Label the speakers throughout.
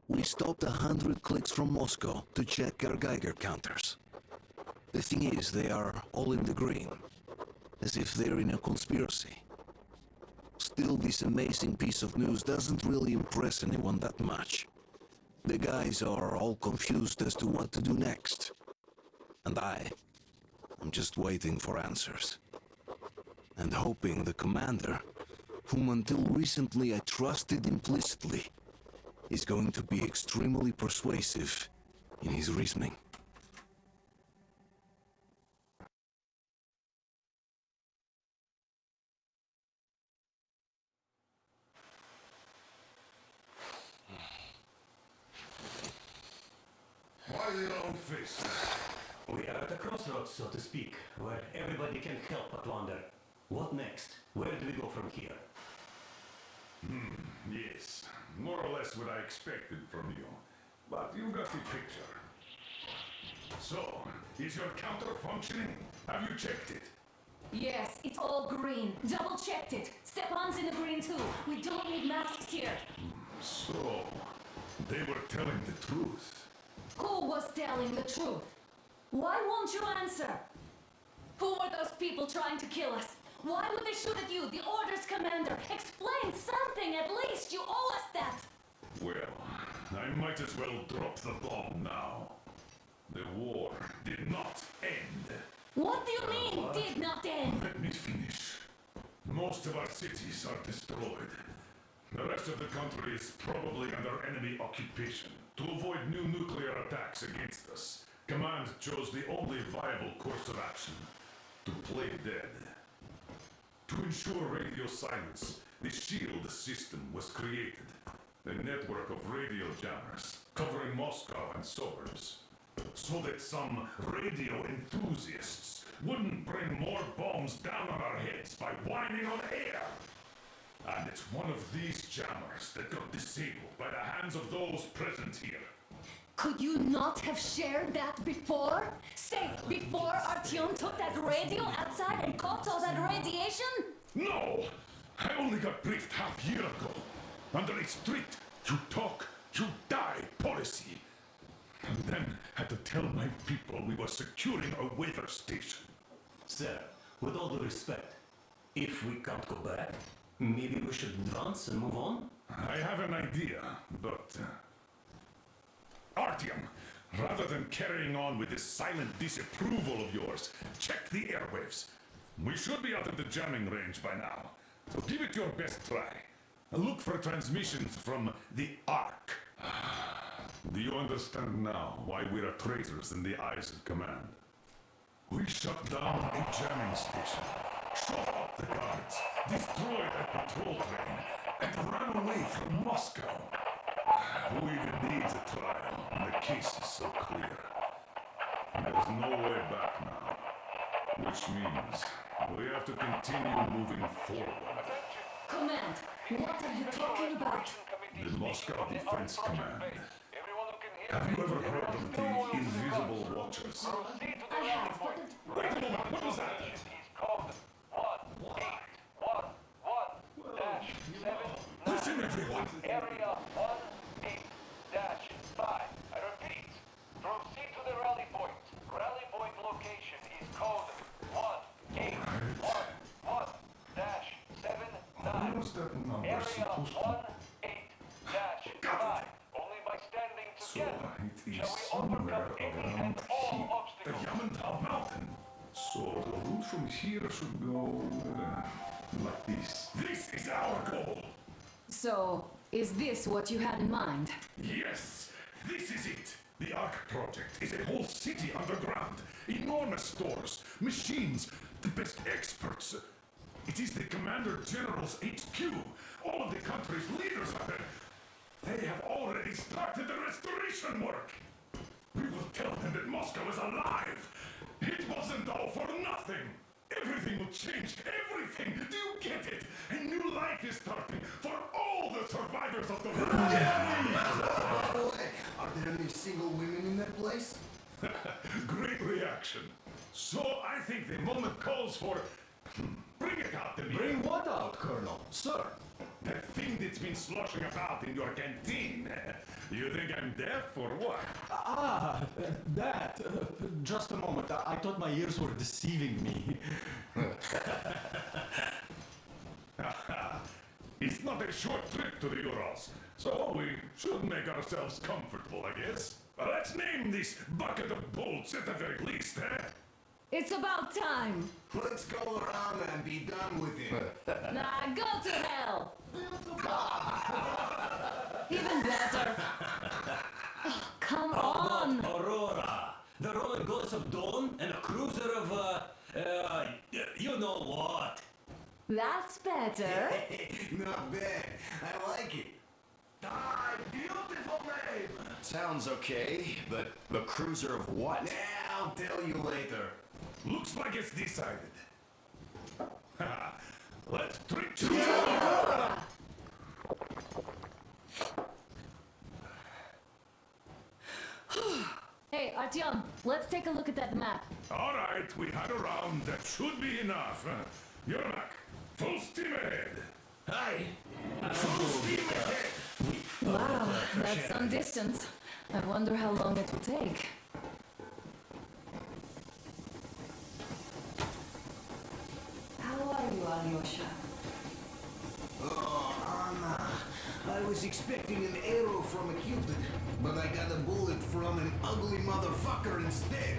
Speaker 1: We stopped 100 clicks from Moscow to check our Geiger counters. The thing is, they are all in the green, as if they're in a conspiracy. Still, this amazing piece of news doesn't really impress anyone that much. The guys are all confused as to what to do next. And I'm just waiting for answers. And hoping the commander, whom until recently I trusted implicitly, is going to be extremely persuasive in his reasoning.
Speaker 2: Why the long fist?
Speaker 3: We are at a crossroads, so to speak, where everybody can help but wonder, what next? Where do we go from here?
Speaker 2: Yes, more or less what I expected from you. But you got the picture. So, is your counter functioning? Have you checked it?
Speaker 4: Yes, it's all green. Double checked it. Stepan's in the green too. We don't need masks here.
Speaker 2: So, they were telling the truth.
Speaker 4: Who was telling the truth? Why won't you answer? Who were those people trying to kill us? Why would they shoot at you, the orders commander? Explain something at least. You owe us that.
Speaker 2: Well, I might as well drop the bomb now. The war did not end.
Speaker 4: What do you mean, did not end?
Speaker 2: Let me finish. Most of our cities are destroyed. The rest of the country is probably under enemy occupation. To avoid new nuclear attacks against us, Command chose the only viable course of action: to play dead. To ensure radio silence, the SHIELD system was created. A network of radio jammers covering Moscow and suburbs. So that some radio enthusiasts wouldn't bring more bombs down on our heads by whining on air. And it's one of these jammers that got disabled by the hands of those present here.
Speaker 4: Could you not have shared that before? Say, before Artyom took that radio outside and caught all that radiation?
Speaker 2: No! I only got briefed half year ago. Under a strict, you talk, you die policy. And then had to tell my people we were securing a weather station.
Speaker 3: Sir, with all due respect, if we can't go back, maybe we should advance and move on?
Speaker 2: I have an idea, but... Artyom, rather than carrying on with this silent disapproval of yours, check the airwaves. We should be out of the jamming range by now, so give it your best try. Look for transmissions from the Ark. Do you understand now why we are traitors in the eyes of Command? We shut down a jamming station, shot up the guards, destroyed a patrol train, and ran away from Moscow. Who even needs a trial when the case is so clear? There's no way back now, which means we have to continue moving forward.
Speaker 4: Command, what are you talking about?
Speaker 2: The Moscow Defense Command. Have you ever heard of the Invisible Watchers?
Speaker 4: I have, but...
Speaker 2: Wait a moment, what was that? Listen, everyone!
Speaker 5: Area 18-5. I repeat, proceed to the rally point. Rally point location is code 1811-79.
Speaker 2: What's that number
Speaker 5: Area
Speaker 2: supposed to
Speaker 5: 18-5. Only by standing
Speaker 2: So
Speaker 5: together
Speaker 2: it is
Speaker 5: shall we
Speaker 2: somewhere
Speaker 5: overcome any
Speaker 2: around
Speaker 5: and all
Speaker 2: here. The
Speaker 5: obstacles.
Speaker 2: Yamantau Mountain. So the route from here should go like this. This is our goal!
Speaker 4: So, is this what you had in mind?
Speaker 2: Yes, this is it. The Ark project is a whole city underground. Enormous stores, machines, the best experts. It is the Commander General's HQ. All of the country's leaders are there. They have already started the restoration work. We will tell them that Moscow is alive. It wasn't all for nothing. Everything will change. Everything. Do you get it? A new life is starting for all the survivors of the war.
Speaker 6: Are there any single women in that place?
Speaker 2: Great reaction. So I think the moment calls for... Bring it out to me.
Speaker 6: Bring what out, Colonel? Sir?
Speaker 2: That thing that's been sloshing about in your canteen. You think I'm deaf or what?
Speaker 7: That. Just a moment. I thought my ears were deceiving me.
Speaker 2: It's not a short trip to the Urals, so we should make ourselves comfortable, I guess. Let's name this bucket of bolts at the very least, eh?
Speaker 4: It's about time.
Speaker 6: Let's go around and be done with it.
Speaker 4: Nah, go to hell. Even better. Oh, come on.
Speaker 3: Aurora, the Roman goddess of dawn, and a cruiser of, you know what?
Speaker 4: That's better.
Speaker 6: Not bad. I like it.
Speaker 5: Ah, beautiful name!
Speaker 8: Sounds okay, but the cruiser of what?
Speaker 6: Yeah, I'll tell you later.
Speaker 2: Looks like it's decided. Let's trick to
Speaker 4: Hey, Artyom, let's take a look at that map.
Speaker 2: All right, we had a round. That should be enough. You're back. Full steam ahead.
Speaker 3: Hi.
Speaker 2: Full steam ahead.
Speaker 4: Wow, that's some distance. I wonder how long it will take. How are you, Alyosha?
Speaker 6: Oh, Anna. I was expecting an arrow from a cupid, but I got a bullet from an ugly motherfucker instead.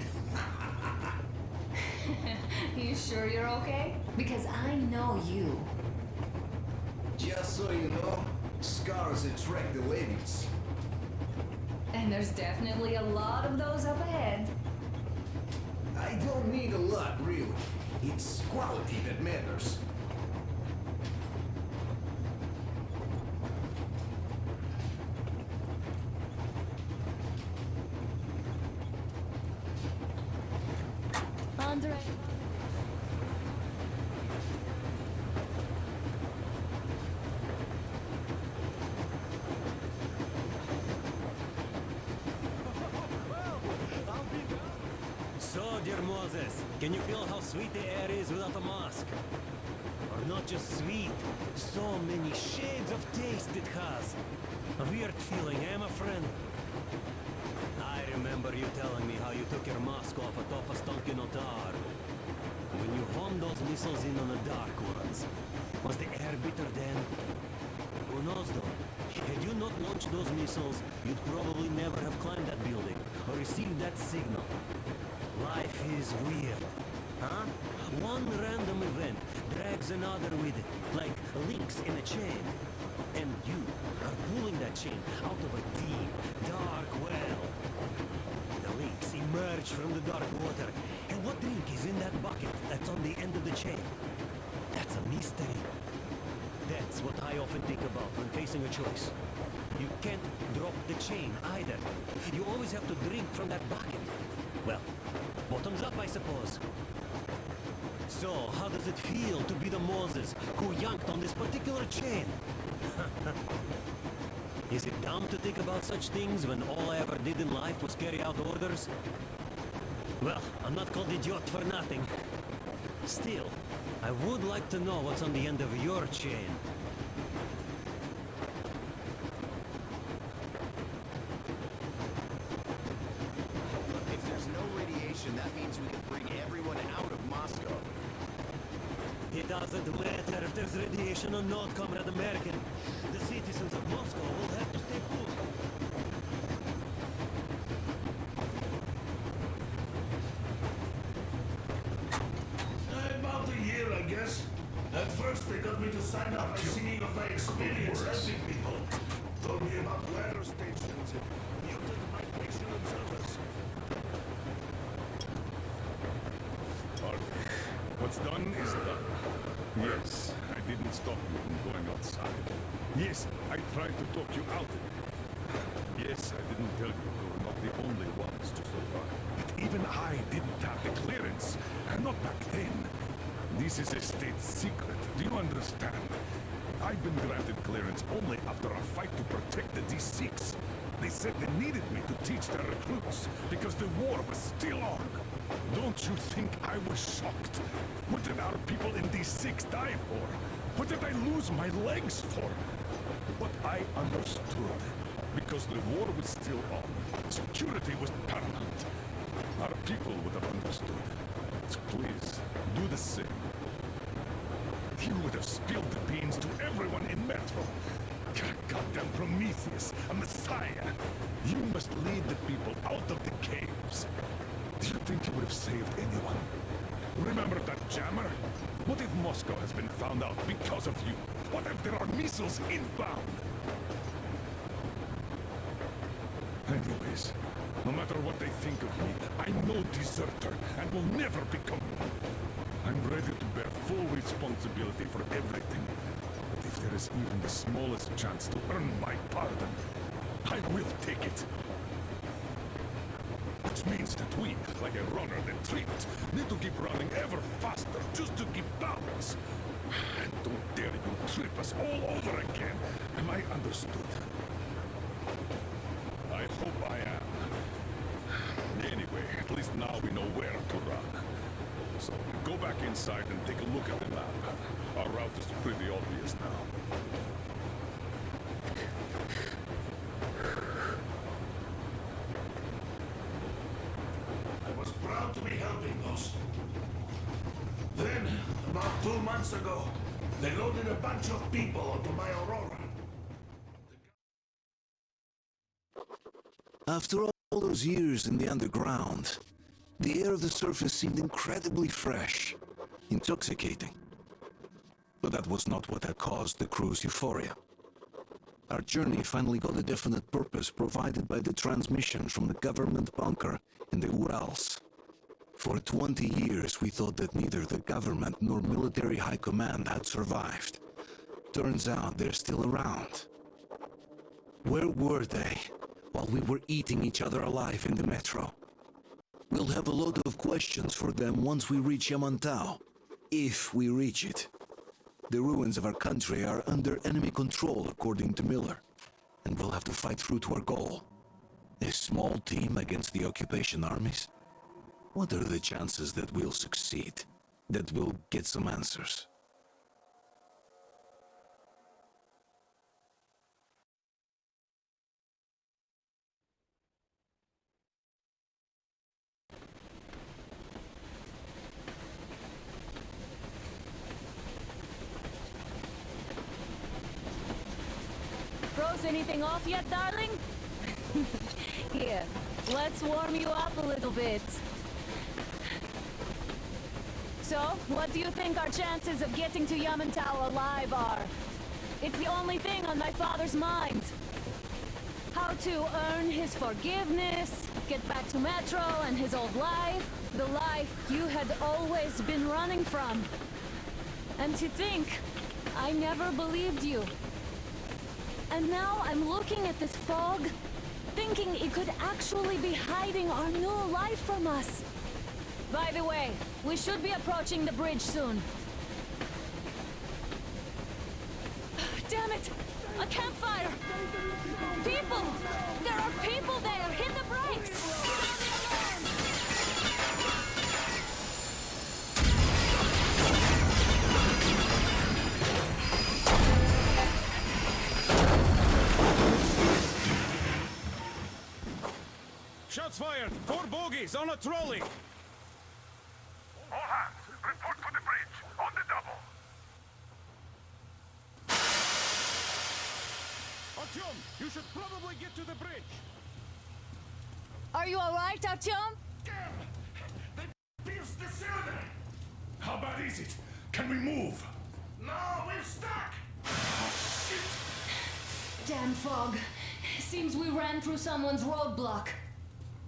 Speaker 4: You sure you're okay? Because I know you.
Speaker 6: Just so you know, scars attract the ladies.
Speaker 4: And there's definitely a lot of those up ahead.
Speaker 6: I don't need a lot, really. It's quality that matters.
Speaker 4: Andre.
Speaker 3: So, dear Moses, can you feel how sweet the air is without a mask? Or not just sweet, so many shades of taste it has. A weird feeling, eh, my friend? I remember you telling me how you took your mask off atop a stonking otar. When you homed those missiles in on the dark ones, was the air bitter then? Who knows though? Had you not launched those missiles, you'd probably never have climbed that building or received that signal. Life is weird, huh? One random event drags another with it, like links in a chain. And you are pulling that chain out of a deep, dark well. The links emerge from the dark water, and what drink is in that bucket that's on the end of the chain? That's a mystery. That's what I often think about when facing a choice. You can't drop the chain either. You always have to drink from that bucket. Well, bottoms up, I suppose. So, how does it feel to be the Moses who yanked on this particular chain? Is it dumb to think about such things when all I ever did in life was carry out orders? Well, I'm not called idiot for nothing. Still, I would like to know what's on the end of your chain.
Speaker 8: If there's no radiation, that means we can bring everyone out of Moscow.
Speaker 3: It doesn't matter if there's radiation or not, Comrade American. The citizens of Moscow will have to stay put.
Speaker 9: About a year, I guess. At first, they got me to sign up by singing of my experience helping people. Told me about weather stations and mutant migration observers.
Speaker 2: What's done is done. Yes, I didn't stop you from going outside. Yes, I tried to talk you out of it. Yes, I didn't tell you we were not the only ones to survive. But even I didn't have the clearance. And not back then. This is a state secret. Do you understand? I've been granted clearance only after a fight to protect the D6. They said they needed me to teach their recruits because the war was still on. Don't you think I was shocked? What did our people in D6 die for? What did I lose my legs for? But I understood. Because the war was still on. Security was paramount. Our people would have understood. So please, do the same. You would have spilled the beans to everyone in Metro. You're a goddamn Prometheus, a messiah. You must lead the people out of the caves. Do you think you would have saved anyone? Remember that jammer? What if Moscow has been found out because of you? What if there are missiles inbound? Anyways, no matter what they think of me, I'm no deserter and will never become one. I'm ready to bear full responsibility for everything. But if there is even the smallest chance to earn my pardon, I will take it. Which means that we, like a runner that tripped, need to keep running ever faster just to keep balance. And don't dare you trip us all over again. Am I understood? I hope I am. Anyway, at least now we know where to run. So, go back inside and take a look at the map. Our route is pretty obvious now.
Speaker 9: I was proud to be helping those. Then, about 2 months ago, they loaded a bunch of people onto my Aurora.
Speaker 1: After all those years in the underground, the air of the surface seemed incredibly fresh, intoxicating. But that was not what had caused the crew's euphoria. Our journey finally got a definite purpose provided by the transmission from the government bunker in the Urals. For 20 years, we thought that neither the government nor military high command had survived. Turns out they're still around. Where were they while we were eating each other alive in the metro? We'll have a lot of questions for them once we reach Yamantau, if we reach it. The ruins of our country are under enemy control, according to Miller, and we'll have to fight through to our goal. A small team against the occupation armies? What are the chances that we'll succeed? That we'll get some answers?
Speaker 4: Froze anything off yet, darling? Here, let's warm you up a little bit. So, what do you think our chances of getting to Yamantau alive are? It's the only thing on my father's mind. How to earn his forgiveness, get back to Metro and his old life, the life you had always been running from. And to think, I never believed you. And now I'm looking at this fog, thinking it could actually be hiding our new life from us. By the way, we should be approaching the bridge soon. Damn it! A campfire! People! There are people there! Hit the brakes!
Speaker 2: Shots fired! 4 bogies on a trolley!
Speaker 9: All hands, report to the bridge, on the double.
Speaker 2: Artyom, you should probably get to the bridge!
Speaker 4: Are you alright, Artyom?
Speaker 9: They pierced the cylinder.
Speaker 2: How bad is it? Can we move?
Speaker 9: No, we're stuck.
Speaker 2: Shit!
Speaker 4: Damn fog. Seems we ran through someone's roadblock.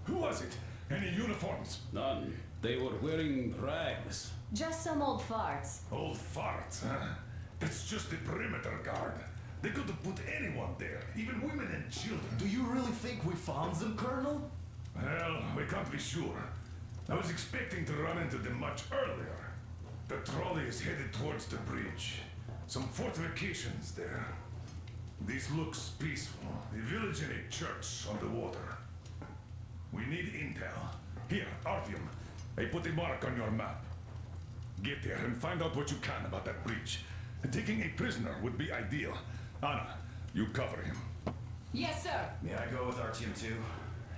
Speaker 2: Who was it? Any uniforms?
Speaker 10: None. They were wearing rags.
Speaker 4: Just some old farts.
Speaker 2: Old farts, huh? That's just the perimeter guard. They could have put anyone there, even women and children.
Speaker 7: Do you really think we found them, Colonel?
Speaker 2: Well, we can't be sure. I was expecting to run into them much earlier. The trolley is headed towards the bridge. Some fortifications there. This looks peaceful. A village and a church on the water. We need intel. Here, Artyom. I put a mark on your map. Get there and find out what you can about that bridge. Taking a prisoner would be ideal. Anna, you cover him.
Speaker 4: Yes, sir.
Speaker 8: May I go with Artyom too?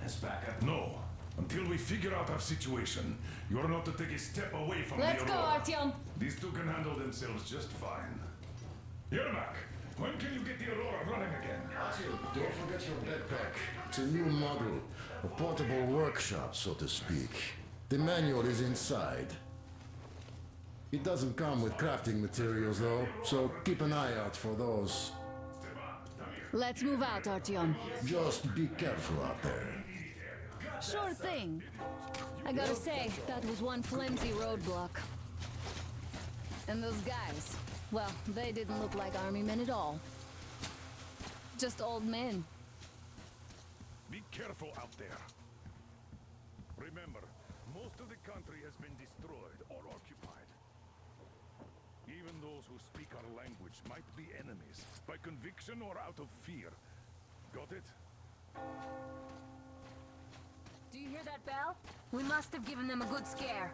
Speaker 8: As backup?
Speaker 2: No. Until we figure out our situation, you're not to take a step away from
Speaker 4: Let's
Speaker 2: the
Speaker 4: go,
Speaker 2: Aurora.
Speaker 4: Artyom.
Speaker 2: These two can handle themselves just fine. Yermak, when can you get the Aurora running again?
Speaker 11: Don't forget your backpack. It's a new model, a portable workshop, so to speak. The manual is inside. It doesn't come with crafting materials, though, so keep an eye out for those.
Speaker 4: Let's move out, Artyom.
Speaker 11: Just be careful out there.
Speaker 4: Sure thing. I gotta say, that was one flimsy roadblock. And those guys, well, they didn't look like army men at all. Just old men.
Speaker 2: Be careful out there. Remember, most of the country has been destroyed or occupied. Even those who speak our language might be enemies, by conviction or out of fear. Got it?
Speaker 4: Do you hear that bell? We must have given them a good scare.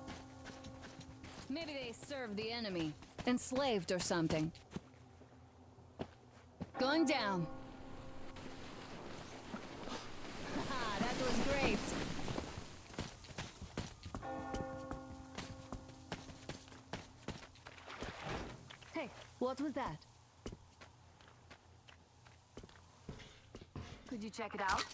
Speaker 4: Maybe they served the enemy. Enslaved or something. Going down. Haha, that was great. Hey, what was that? Could you check it out?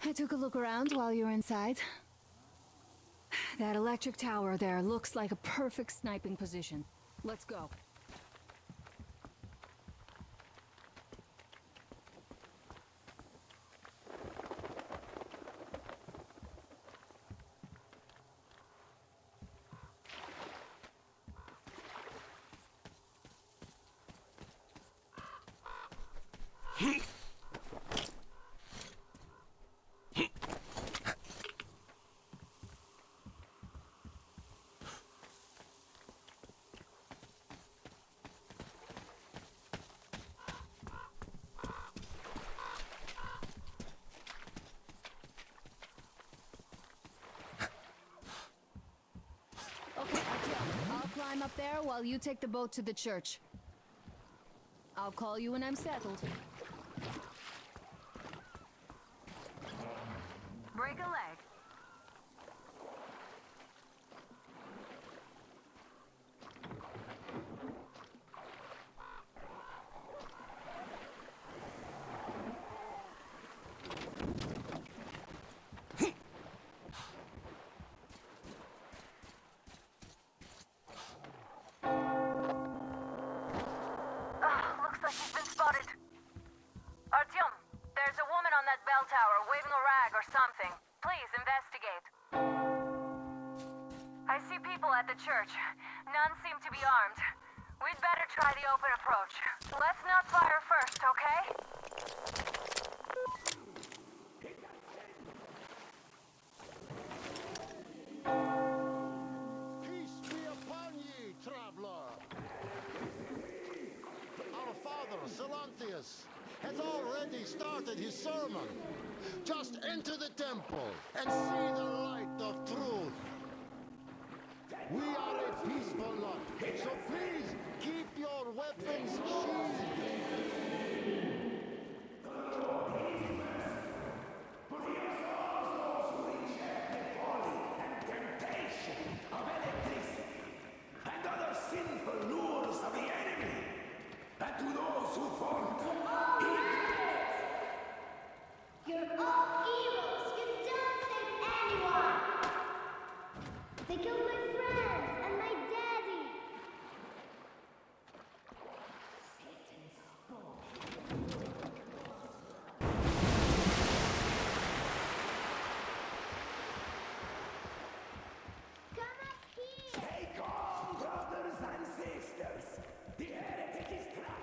Speaker 4: I took a look around while you were inside. That electric tower there looks like a perfect sniping position. Let's go. Okay, I'll climb up there while you take the boat to the church. I'll call you when I'm settled. Break a leg.
Speaker 12: Looks like he's been spotted. Artyom, there's a woman on that bell tower waving a rag or something. Please investigate. I see people at the church. None seem to be armed. We'd better try the open approach. Let's not fire first, okay?
Speaker 13: Peace be upon ye, traveler. Our father, Silanthius, has already started his sermon. Just enter the temple and see the light of truth. We are a peaceful lot, so please keep your weapons sheathed.
Speaker 9: And other sinful lures of the enemy. And to those who fall
Speaker 14: You're all evils! You don't save anyone! They killed my friends and my daddy! Come up here!
Speaker 9: Take on, brothers and sisters. The heretic is trapped.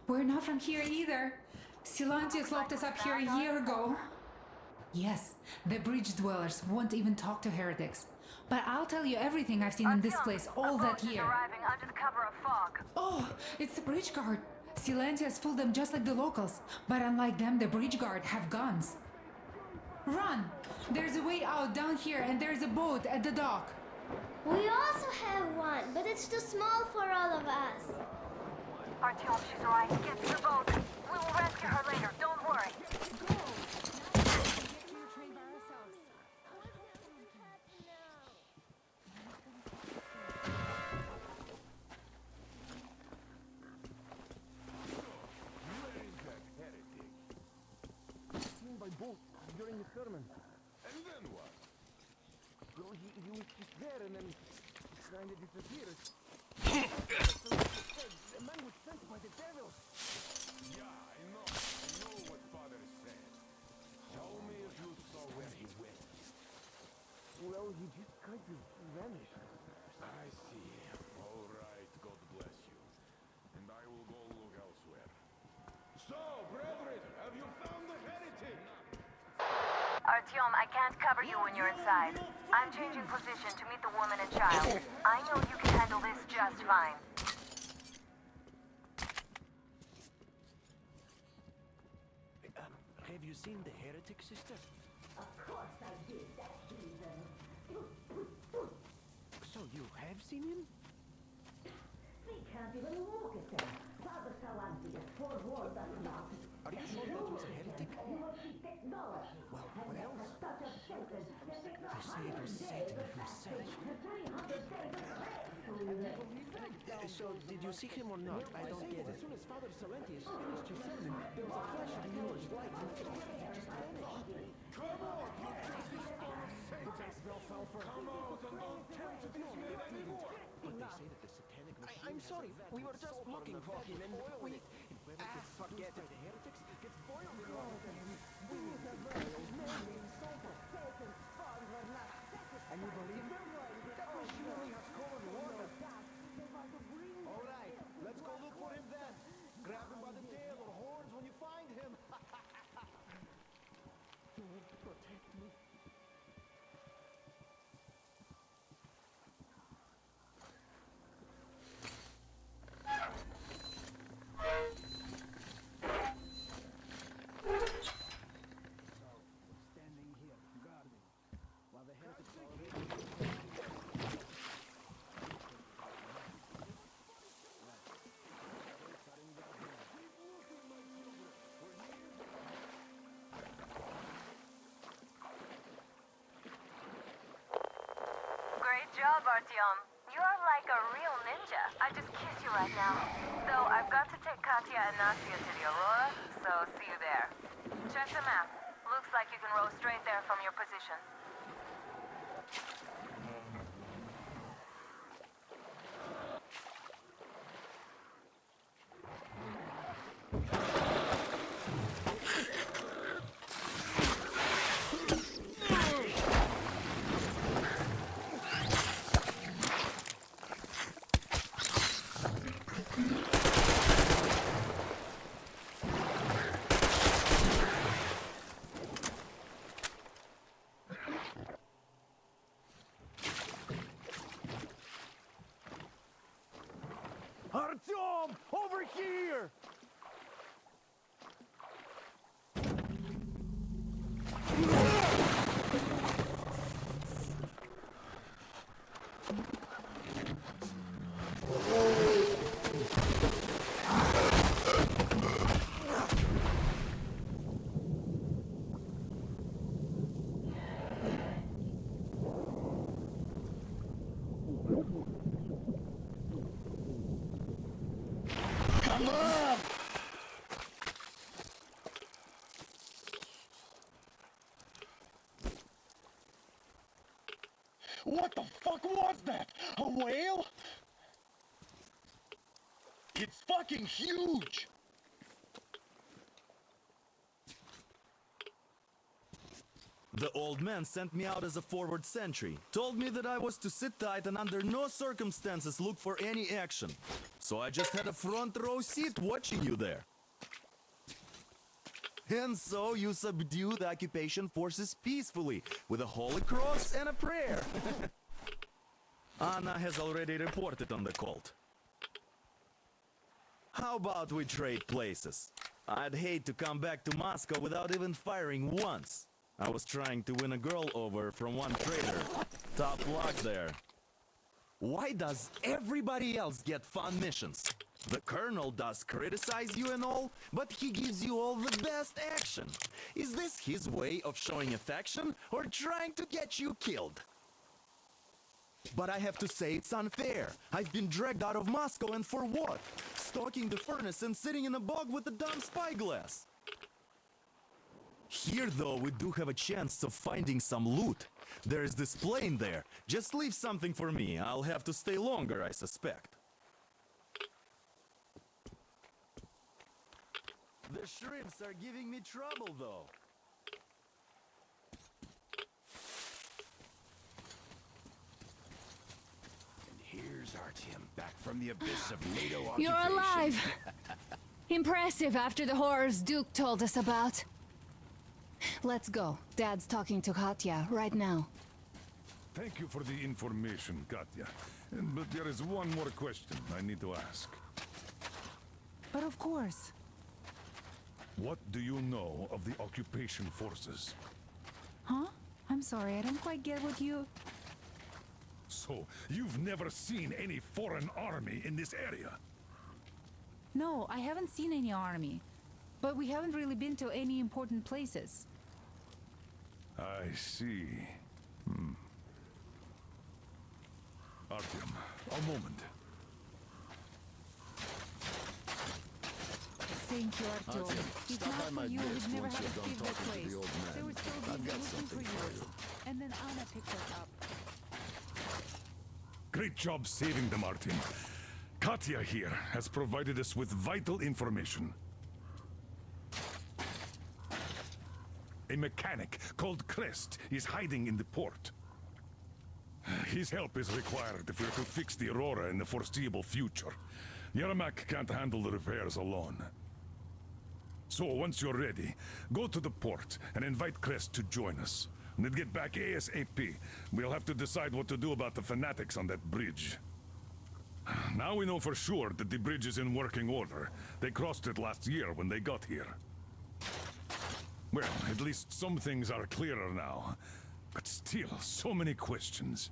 Speaker 15: We're not from here either. Silantius locked us up here a year ago. Yes, the bridge dwellers won't even talk to heretics. But I'll tell you everything I've seen in this place all that year.
Speaker 12: Arriving under the cover of fog.
Speaker 15: Oh, it's the bridge guard. Silantius fooled them just like the locals. But unlike them, the bridge guard have guns. Run! There's a way out down here and there's a boat at the dock.
Speaker 14: We also have one, but it's too small for all of us.
Speaker 12: Artyom, she's right. Get to the boat. We will rescue her later. Don't worry.
Speaker 5: By boat during the sermon. And then what? Well, he was just there and then kind of disappeared. The man was sent by the devil. Yeah, I know what Father said. Tell me if you saw where he went. Well, he just kind of vanished. I see. All right, God bless you. And I will go look elsewhere. So, brethren, have you found the heretic?
Speaker 12: Artyom, I can't cover you when you're inside. I'm changing position to meet the woman and child. I know you can handle this just fine.
Speaker 3: Have you seen the heretic, sister?
Speaker 16: Of course I did, that heathen.
Speaker 3: So you have seen him?
Speaker 16: They can't even look at them. Father Salantius forewarned us not.
Speaker 3: Are you sure that was a heretic?
Speaker 16: Technology.
Speaker 3: Well, what else?
Speaker 16: Such a sentence.
Speaker 3: They say it was Satan himself. So, did you see him or not? I don't get it.
Speaker 5: As soon as Father Salantius finished his sermon, there was a flash of yellowish light and he just vanished. Come on, you crazy spawn of Satan! Come out and don't tempt this man anymore!
Speaker 3: But they say that the satanic machine
Speaker 5: I'm sorry, we were just looking for him and we... forget it.
Speaker 3: The heretics gets boiled in
Speaker 16: We need a virgin naming Satan. Satan's spawn were not satisfied.
Speaker 5: And you believe him? That machinery has common water. All right, let's go look for him then. Grab him by the tail or horns when you find him.
Speaker 16: Lord, protect me.
Speaker 5: Standing here, guarding, while the heretics are already...
Speaker 12: Great job, Artyom. You're like a real ninja. I just kiss you right now. Though I've got to take Katya and Nastia to the Aurora, so see you there. Check the map. Looks like you can row straight there from your position.
Speaker 5: Artyom! Over here!
Speaker 9: Come on! What the fuck was that? A whale? It's fucking huge!
Speaker 17: The old man sent me out as a forward sentry, told me that I was to sit tight and under no circumstances look for any action. So I just had a front row seat watching you there. And so you subdue the occupation forces peacefully, with a holy cross and a prayer. Anna has already reported on the cult. How about we trade places? I'd hate to come back to Moscow without even firing once. I was trying to win a girl over from one trader. Tough luck there. Why does everybody else get fun missions? The colonel does criticize you and all, but he gives you all the best action. Is this his way of showing affection or trying to get you killed? But I have to say it's unfair. I've been dragged out of Moscow, and for what? Stalking the furnace and sitting in a bog with a dumb spyglass. Here, though, we do have a chance of finding some loot. There is this plane there. Just leave something for me. I'll have to stay longer, I suspect. The shrimps are giving me trouble, though.
Speaker 8: Here's Artyom, back from the abyss of NATO occupation.
Speaker 4: You're alive! Impressive after the horrors Duke told us about. Let's go. Dad's talking to Katya right now.
Speaker 2: Thank you for the information, Katya. But there is one more question I need to ask.
Speaker 15: But of course.
Speaker 2: What do you know of the occupation forces?
Speaker 15: Huh? I'm sorry, I don't quite get what you...
Speaker 2: So, you've never seen any foreign army in this area?
Speaker 15: No, I haven't seen any army. But we haven't really been to any important places.
Speaker 2: I see. Artyom, a moment.
Speaker 15: Thank you, Artyom.
Speaker 11: Artyom,
Speaker 15: If
Speaker 11: stop
Speaker 15: not
Speaker 11: by
Speaker 15: for
Speaker 11: my
Speaker 15: you,
Speaker 11: desk
Speaker 15: we'd never
Speaker 11: once
Speaker 15: have
Speaker 11: you're done
Speaker 15: escaped that
Speaker 11: talking to
Speaker 15: place.
Speaker 11: the old man.
Speaker 15: They were so
Speaker 11: I've
Speaker 15: busy
Speaker 11: got
Speaker 15: looking
Speaker 11: something
Speaker 15: for
Speaker 11: for
Speaker 15: you.
Speaker 11: you.
Speaker 15: And then Anna picked us up.
Speaker 2: Great job saving them, Artyom. Katya here has provided us with vital information. A mechanic called Crest is hiding in the port. His help is required if we're to fix the Aurora in the foreseeable future. Yermak can't handle the repairs alone. So, once you're ready, go to the port and invite Crest to join us. And then get back ASAP. We'll have to decide what to do about the fanatics on that bridge. Now we know for sure that the bridge is in working order. They crossed it last year when they got here. Well, at least some things are clearer now. But still, so many questions.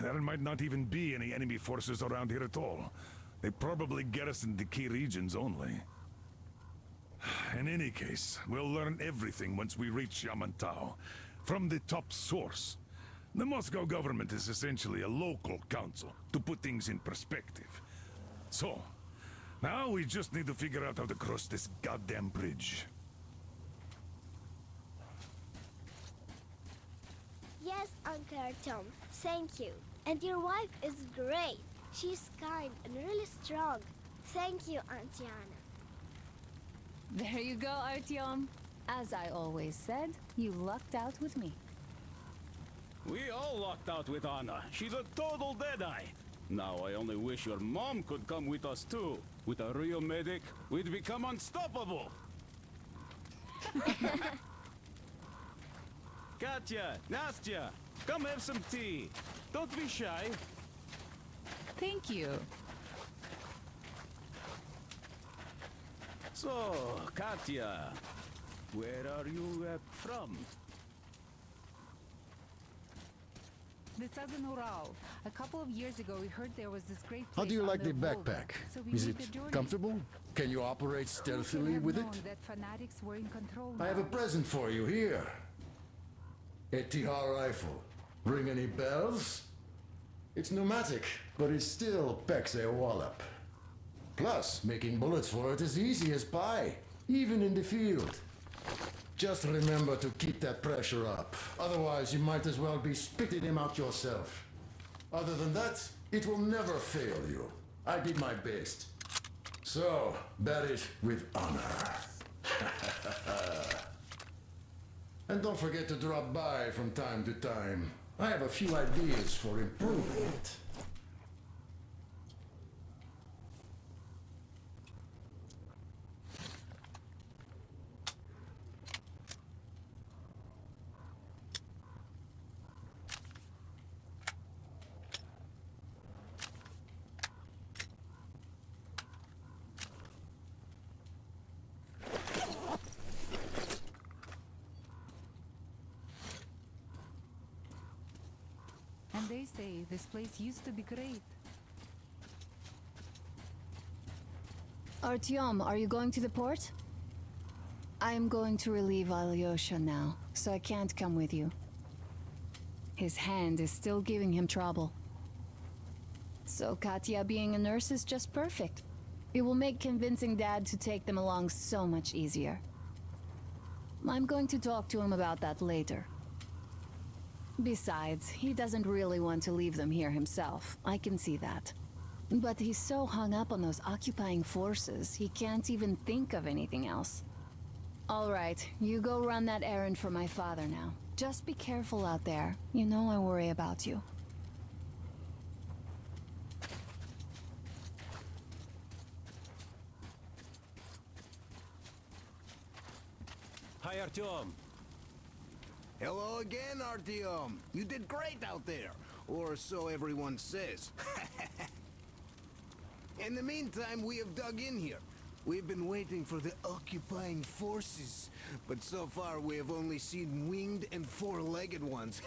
Speaker 2: There might not even be any enemy forces around here at all. They probably garrisoned the key regions only. In any case, we'll learn everything once we reach Yamantau. From the top source. The Moscow government is essentially a local council, to put things in perspective. So, now we just need to figure out how to cross this goddamn bridge.
Speaker 14: Yes, Uncle Artyom, thank you. And your wife is great. She's kind and really strong. Thank you, Auntie Anna.
Speaker 4: There you go, Artyom. As I always said, you lucked out with me.
Speaker 10: We all lucked out with Anna. She's a total deadeye. Now I only wish your mom could come with us too. With a real medic, we'd become unstoppable. Katya, Nastya, come have some tea. Don't be shy.
Speaker 15: Thank you.
Speaker 10: So, Katya, where are you from?
Speaker 15: The southern Ural. A couple of years ago, we heard there was this great place.
Speaker 11: How do you
Speaker 15: on
Speaker 11: like the
Speaker 15: Volga.
Speaker 11: backpack?
Speaker 15: So we
Speaker 11: Is
Speaker 15: made
Speaker 11: it
Speaker 15: the journey.
Speaker 11: comfortable? Can you operate
Speaker 15: Who could
Speaker 11: stealthily
Speaker 15: have
Speaker 11: with it?
Speaker 15: known that fanatics were in control
Speaker 11: I have a
Speaker 15: now?
Speaker 11: present for you here. A TR rifle. Ring any bells? It's pneumatic, but it still packs a wallop. Plus, making bullets for it is easy as pie, even in the field. Just remember to keep that pressure up. Otherwise, you might as well be spitting him out yourself. Other than that, it will never fail you. I did my best. So, bear it with honor. And don't forget to drop by from time to time. I have a few ideas for improving it.
Speaker 15: And they say this place used to be great.
Speaker 18: Artyom, are you going to the port? I am going to relieve Alyosha now, so I can't come with you. His hand is still giving him trouble. So Katya being a nurse is just perfect. It will make convincing Dad to take them along so much easier. I'm going to talk to him about that later. Besides, he doesn't really want to leave them here himself. I can see that. But he's so hung up on those occupying forces, he can't even think of anything else. All right, you go run that errand for my father now. Just be careful out there. You know I worry about you.
Speaker 3: Hi, Artyom.
Speaker 6: Hello again, Artyom. You did great out there. Or so everyone says. In the meantime, we have dug in here. We've been waiting for the occupying forces. But so far, we have only seen winged and four-legged ones.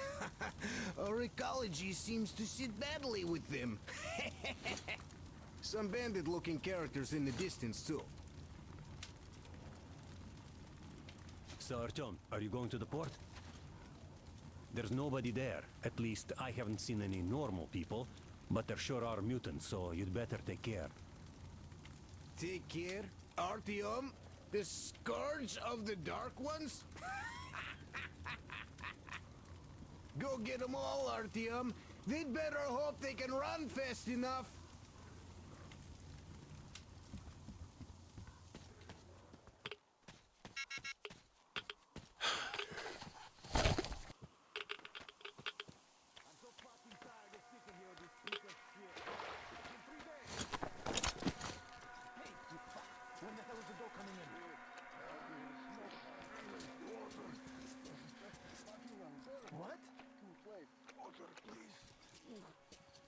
Speaker 6: Our ecology seems to sit badly with them. Some bandit-looking characters in the distance, too.
Speaker 3: So, Artyom, are you going to the port? There's nobody there. At least, I haven't seen any normal people. But there sure are mutants, so you'd better take care.
Speaker 6: Take care? Artyom? The scourge of the Dark Ones? Go get them all, Artyom. They'd better hope they can run fast enough.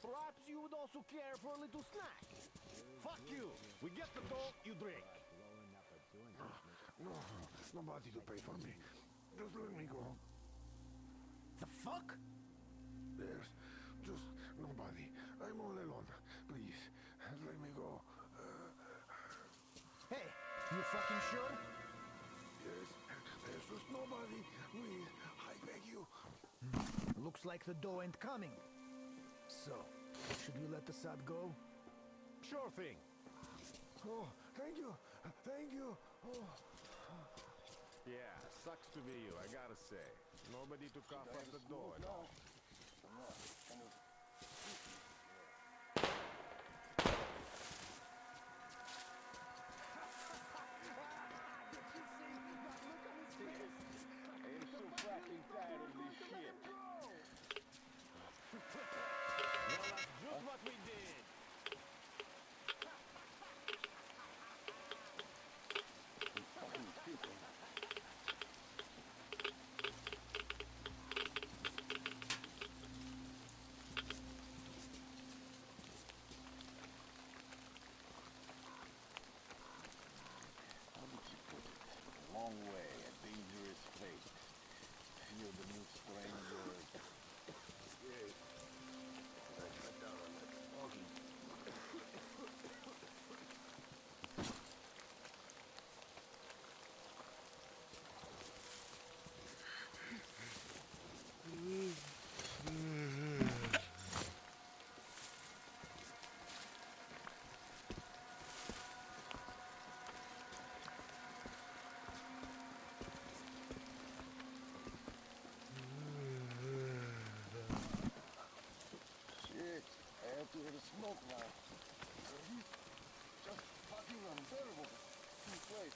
Speaker 5: Perhaps you would also care for a little snack. Fuck you. We get the dough, you drink.
Speaker 9: No, nobody to pay for me. Just let me go.
Speaker 5: The fuck?
Speaker 9: There's just nobody. I'm all alone. Please, let me go.
Speaker 5: Hey, you fucking sure?
Speaker 9: Yes, there's just nobody. Please, I beg you.
Speaker 5: Looks like the dough ain't coming. So, should we let the Sad go? Sure thing.
Speaker 9: Oh, thank you. Thank you. Oh.
Speaker 5: Yeah, sucks to be you, I gotta say. Nobody to cough up the door. No. I'm so fucking tired of this shit. Well, that's just what we did.
Speaker 13: Long way, a dangerous place. Feel the new stranger. Yes. Cut down on that smoking. Shit, I have to hit a smoke now. Just fucking unbearable. Too late.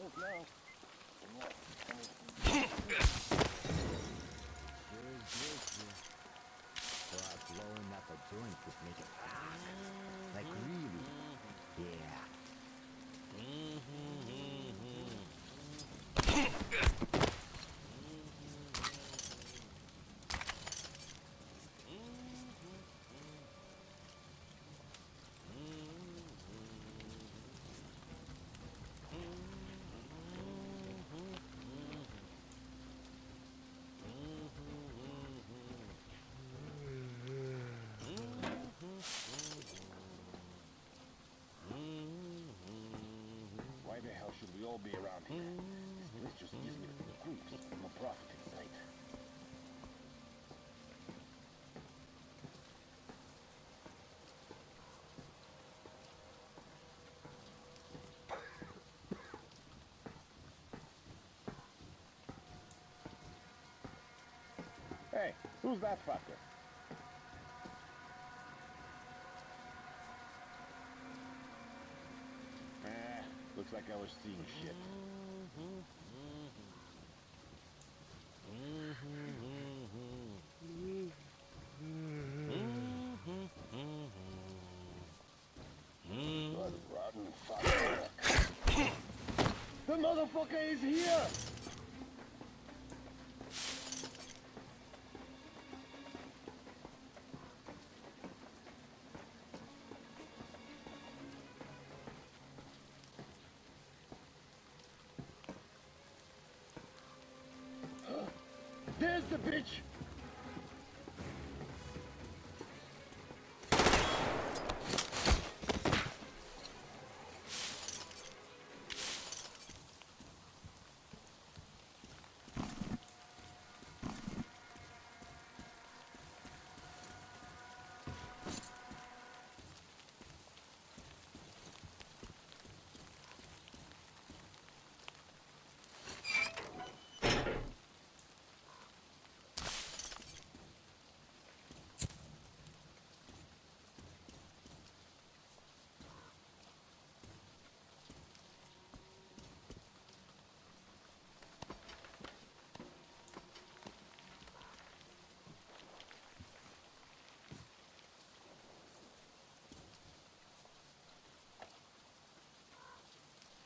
Speaker 5: look now.
Speaker 19: Here's Gracie. For us blowing up a joint could make it fast. Like really. Yeah.
Speaker 5: Why the hell should we all be around here? This place just gives me the creeps. I'm a prophet tonight. Hey, who's that fucker? Looks like I was seeing shit. Blood rotten fuck. The motherfucker is here! There's the bitch!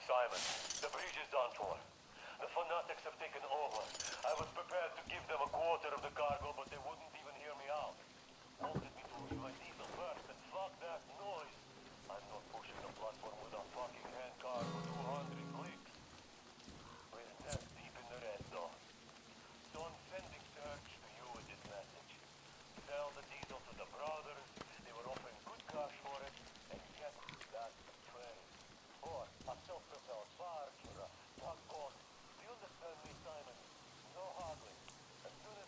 Speaker 20: Simon, the bridge is done for. The fanatics have taken over. I was prepared to give them a quarter of the cargo, but they wouldn't even hear me out. Wanted me to leave my diesel first, and fuck that noise. I'm not pushing the platform with a fucking handcar for 200 clicks. We're neck deep in the red, though. So I'm sending Search to you with this message. Sell the diesel to the brothers. They were offering good cash for it, and get that trade. Or a self-propelled barge or a tugboat. Do you understand me, Simon? No haggling. As soon as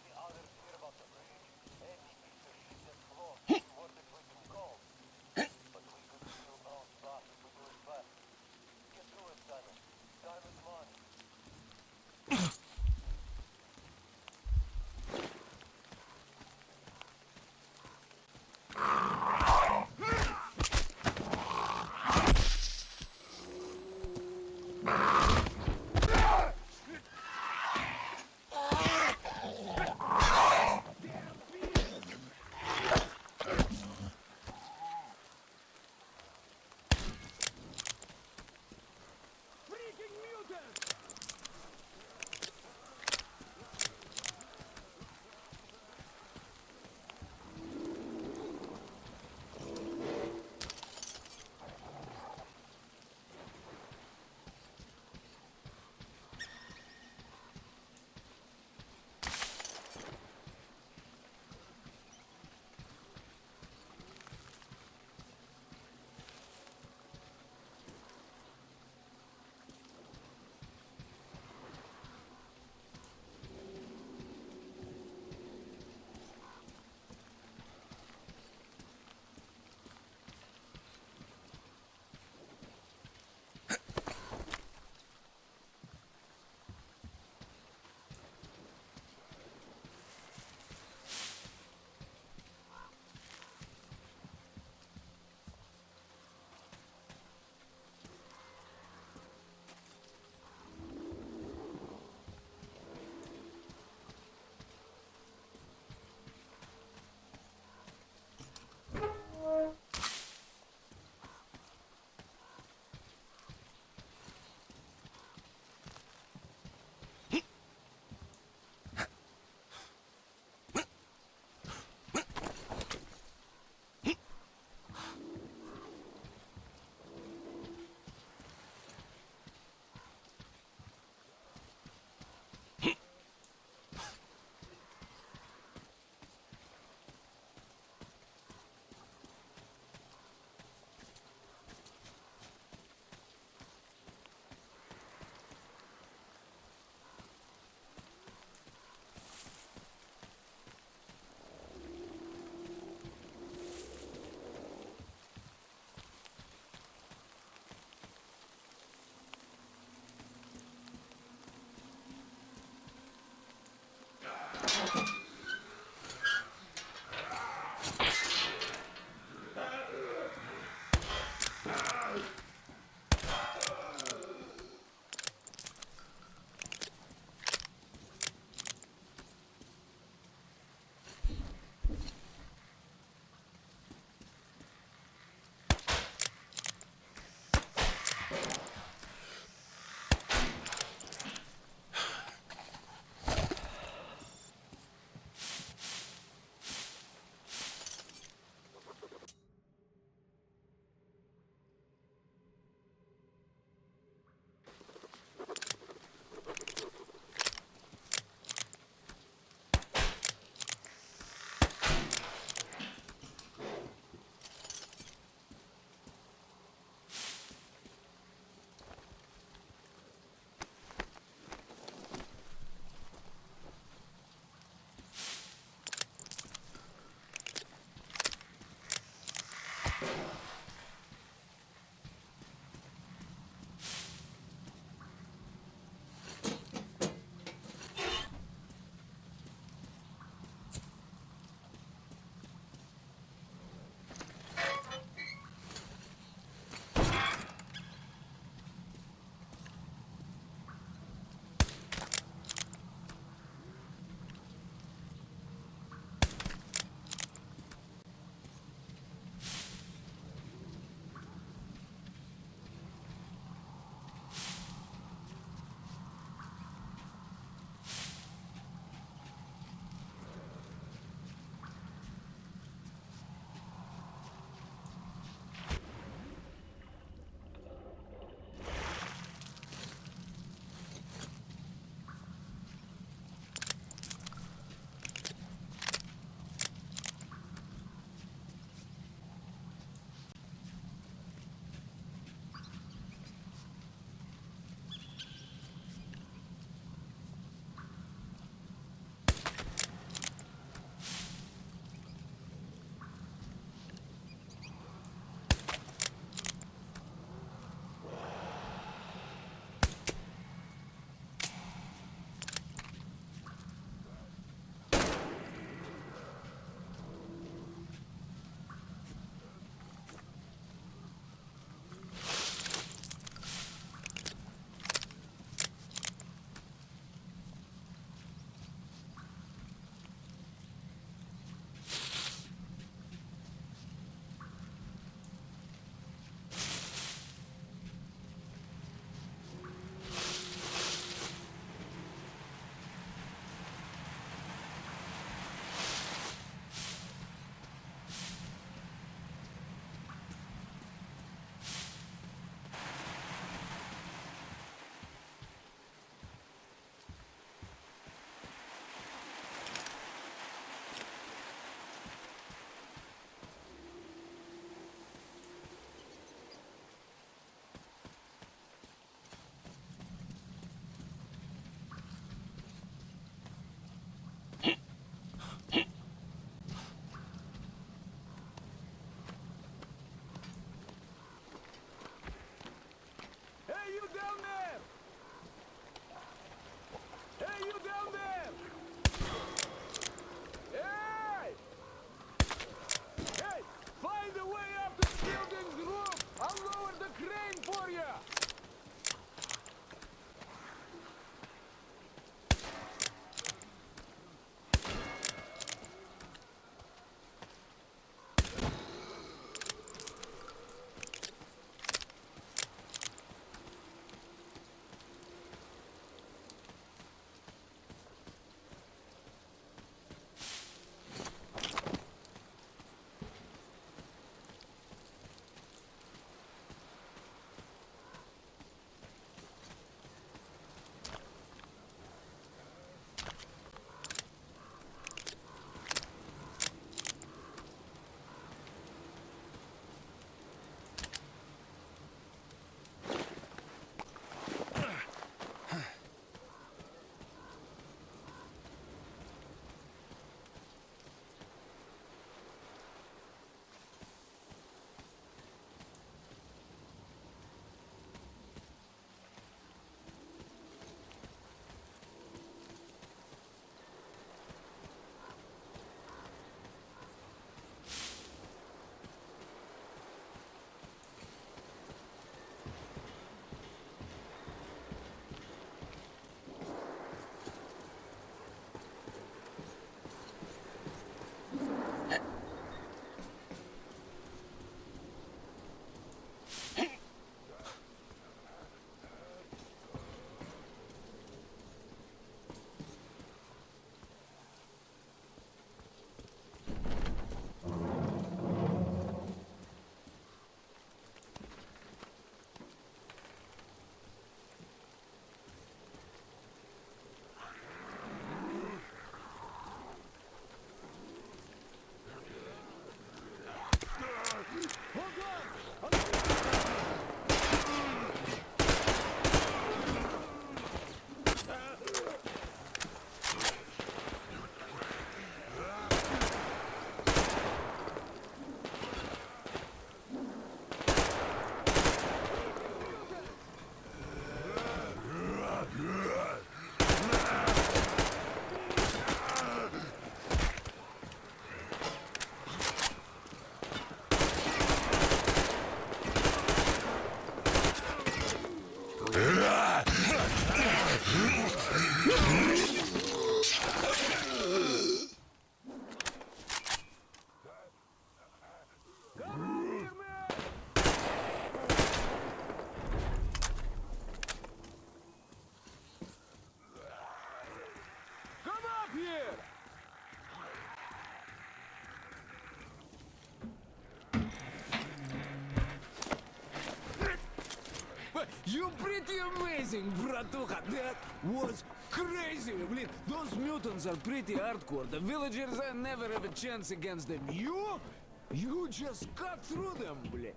Speaker 6: You pretty amazing, bratuха. That was crazy. Блин, those mutants are pretty hardcore. The villagers never have a chance against them. You just cut through them, блин.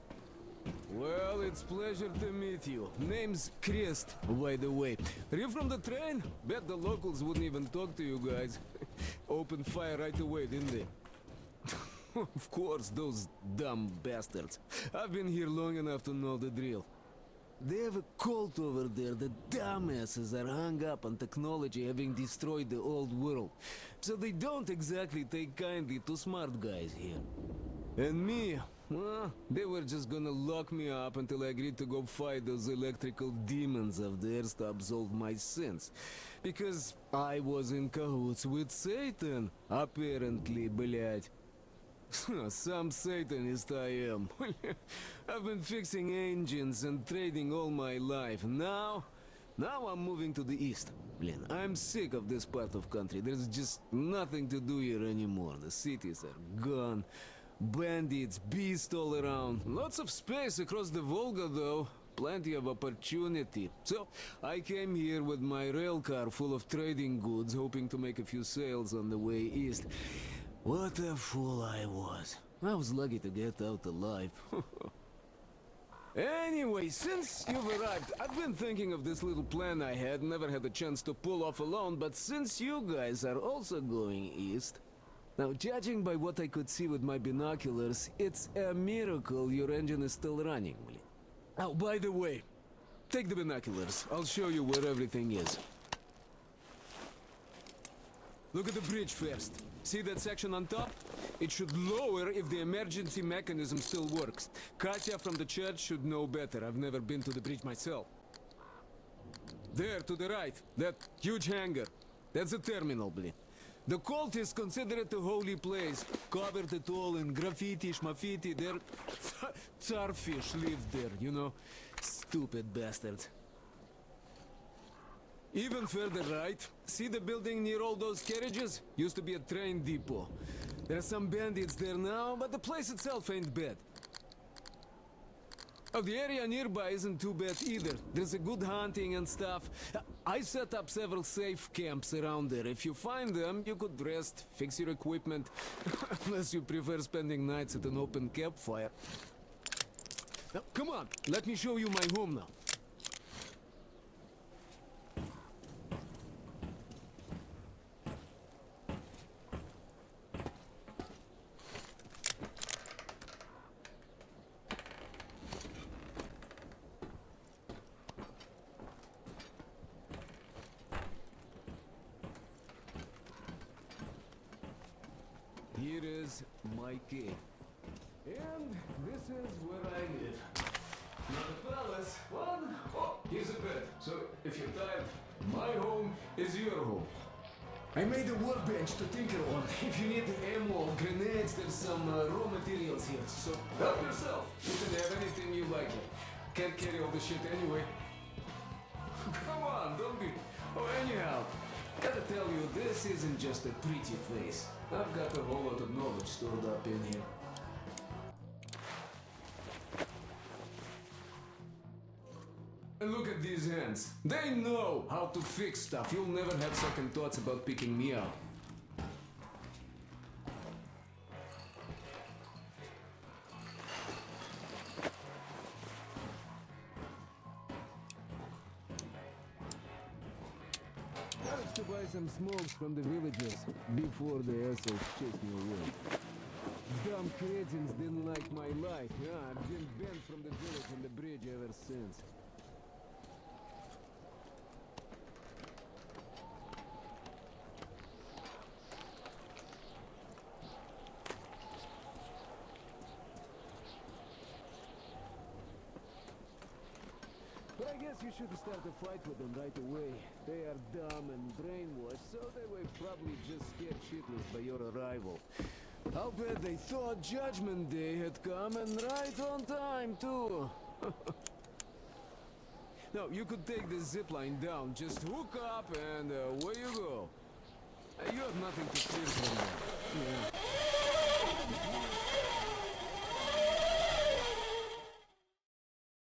Speaker 6: Well, it's pleasure to meet you. Name's Crest, by the way. Are you from the train? Bet the locals wouldn't even talk to you guys. Opened fire right away, didn't they? Of course, those dumb bastards. I've been here long enough to know the drill. They have a cult over there. The dumbasses are hung up on technology having destroyed the old world. So they don't exactly take kindly to smart guys here. And me, well, they were just gonna lock me up until I agreed to go fight those electrical demons of theirs to absolve my sins. Because I was in cahoots with Satan, apparently, блядь. Some Satanist I am. I've been fixing engines and trading all my life. Now I'm moving to the east. Blin, I'm sick of this part of country. There's just nothing to do here anymore. The cities are gone. Bandits, beasts all around. Lots of space across the Volga, though. Plenty of opportunity. So, I came here with my rail car full of trading goods, hoping to make a few sales on the way east. What a fool I was. I was lucky to get out alive. Anyway, since you've arrived, I've been thinking of this little plan I had, never had a chance to pull off alone, but since you guys are also going east... Now, judging by what I could see with my binoculars, it's a miracle your engine is still running. Oh, by the way, take the binoculars. I'll show you where everything is. Look at the bridge first. See that section on top? It should lower if the emergency mechanism still works. Katya from the church should know better. I've never been to the bridge myself. There, to the right, that huge hangar. That's a terminal, blin. The cultists consider it a holy place. Covered it all in graffiti, schmaffiti. Their tsarfish lived there, you know? Stupid bastards. Even further right, see the building near all those carriages? Used to be a train depot. There are some bandits there now, but the place itself ain't bad. Oh, the area nearby isn't too bad either. There's a good hunting and stuff. I set up several safe camps around there. If you find them, you could rest, fix your equipment. Unless you prefer spending nights at an open campfire. Now, come on, let me show you my home now. Here is my cave. And this is where I live. Not a palace, one. Oh, here's a bed. So if you're tired, my home is your home. I made a workbench to tinker on. If you need ammo or grenades, there's some raw materials here. So help yourself. You can have anything you like. Can't carry all the shit anyway. Come on, don't be... Oh, anyhow, gotta tell you, this isn't just a pretty place. I've got a whole lot of knowledge stored up in here. And look at these hands. They know how to fix stuff. You'll never have second thoughts about picking me out. Managed to buy some smokes from the villagers before the assholes chased me away. Dumb cretins didn't like my life. Yeah, I've been banned from the village and the bridge ever since. But I guess you shouldn't start a fight with them right away. They are dumb and brainwashed, so they were probably just scared shitless by your arrival. I'll bet they thought Judgment Day had come, and right on time, too. No, you could take the zipline down. Just hook up, and away you go. You have nothing to fear from them. Yeah.